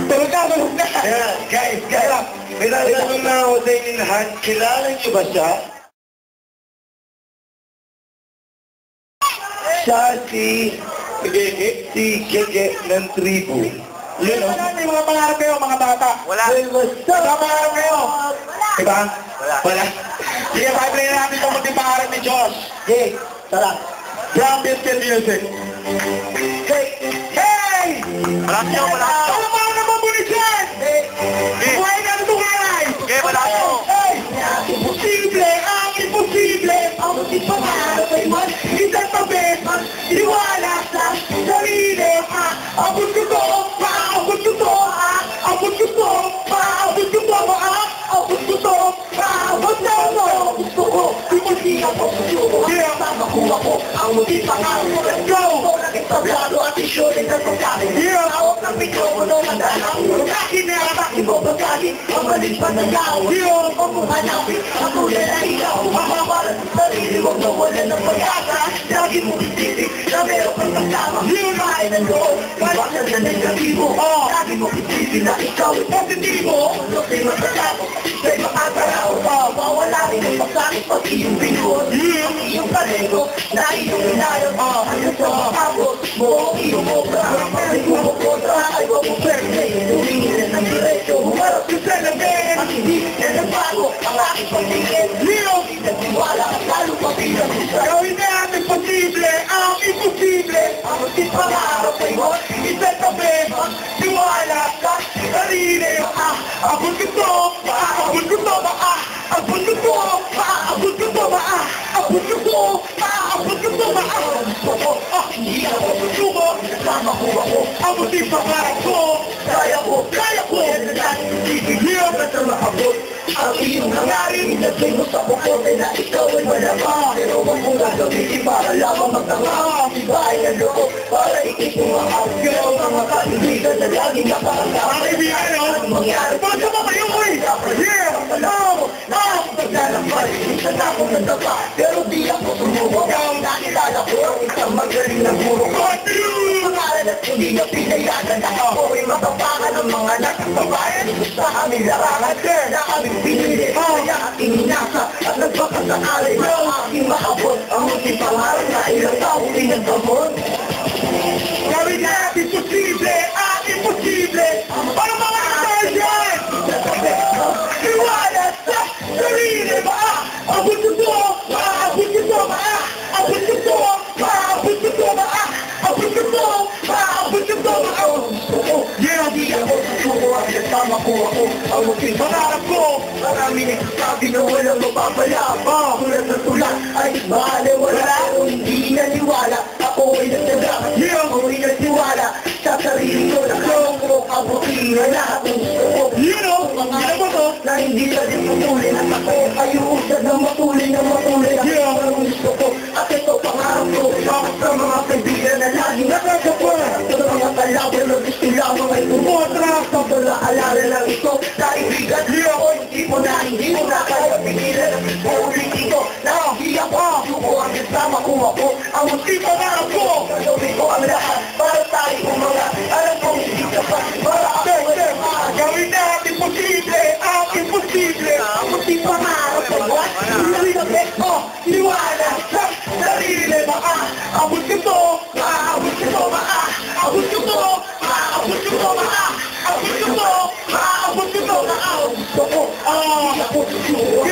Tulog na, tulog na. Guys, may tatanong na ako sa inyo lahat. Kilala niyo ba siya? Siya si Gege ng tribu. Yun o. May mga pangarap kayo, mga bata. Wala. Well, what's May mga pangarap kayo. Diba? Wala. Sige, pakiplay na natin itong munting pangarap ni Josh. Hey, tara. Brown Biscuit Music. Hey! Hey! Malakas nyo, malakas nyo. Ano pa ang nababulisan? Hey! Buhay na ito karay! Okay, malakas nyo. Hey! Imposible, ang imposible. Ang munting pangarap ay man. Isang tabi, iniwala sa sarili. Abot ko to, paabot ko to, abot ko to, paabot ko to, abot ko to, paabot na mo. Gusto ko, imposible ako gusto ko. Sama ko ako, ang munting pangarap ko. Let's go! Tablado at isyolin ng pagkain. Hawak ng mikropono, mandala ko. Akin na atakin mo pagkain. Ang maling pananaw. Ang hanapin, ang tulad na ilaw. Makapalan sa sarili, huwag nawala ng pag-asa. Lagi mo isipin na meron kang kasama. Kain ng loob, iwasan na negatibo. Lagi mo isipin na ikaw ay positibo. Ano sa'y matatapos, sa'y makataraw. Mawala rin ang pagkakit pag iyong binuot. Ang iyong kalego, na iyong inayot. Ano sa makapos, mo iyong obra. Ay kumukontra, ay wag mo pwede. Tumingin na ng diretso, humarap yung salamin. Ang hindi na nagbago, ang aking pagtingin. Hindi nagtiwala, lalo pa bilang isa. Gawin na natin posible, ang imposible. Ang munting pangarap ay mo, isa tabi. Tiwala sa sarili. Abot ko to, abot ko to, abot ko to, abot ko to, abot ko to, abot ko to, hindi ako susuko, kasama ko ako. Ang munting pangarap ko, kaya ko. Hindi na makabot. Ang iyong hangarin, ilagay mo sa bukote na ikaw ay malama. Pero wag mong gagamitin para lamang magtanga. Ibahay ang loob para ikipong ang agaw. Mga kaibigan na laging nakakasama. Mga kaibigan, ano mangyari? Basta ba kayo ko eh? Paglalakbay, minsan akong nandaba. Pero di ako sumubok. Ang nakilala ko ang isang magaling na guro ko. Pangalan at hindi na pinayagan. Ako ay matapakan ng mga nakasabayan. Sa aming larangan, na aming pinili. Kaya aking inasa at nagpakasakali. Ang aking maabot, ang munting pangarap na ilang tao pinagdamon. Gawin natin posible, imposible. Para mga kasaryan! Iwala sa sarili ba? Abot ko to, abot ko to, abot ko to, abot ko to, abot ko to, abot ko to, di ako susuko at kasama ko ako. Ang munting pangarap ko, marami nagsasabi na walang mapapala. Tulad ng tulat ay wala, pero hindi naniwala. Ako ay nagtaga, ako ay nagtiwala sa sarili ko na kaya ko abutin na lahat ng gusto ko. Pangarap ko na hindi ka din patuloy at ako ay uusad na matuloy ang gusto ko. At ito pangarap ko sa mga kaibigan na laging nakakapwa. Sa mga kalaban na gusto lamang ay tumotra. Sa alala lang ito, kaibigan. Ako hindi mo na kaya pigilan ang ulit ito. Na hindi ako suko ang kasama ko ako. Ang munting pangarap ko, gagawin ko ang lahat para tayo mga alam kong hindi ka pa. Para ako ay gawin natin posible, ang imposible. Ang munting pangarap ko, niwala sa sarili ba? Abot ko to, abot ko to, abot ko to, abot ko to, abot ko to, abot ko to, gusto ko, hindi ako susuko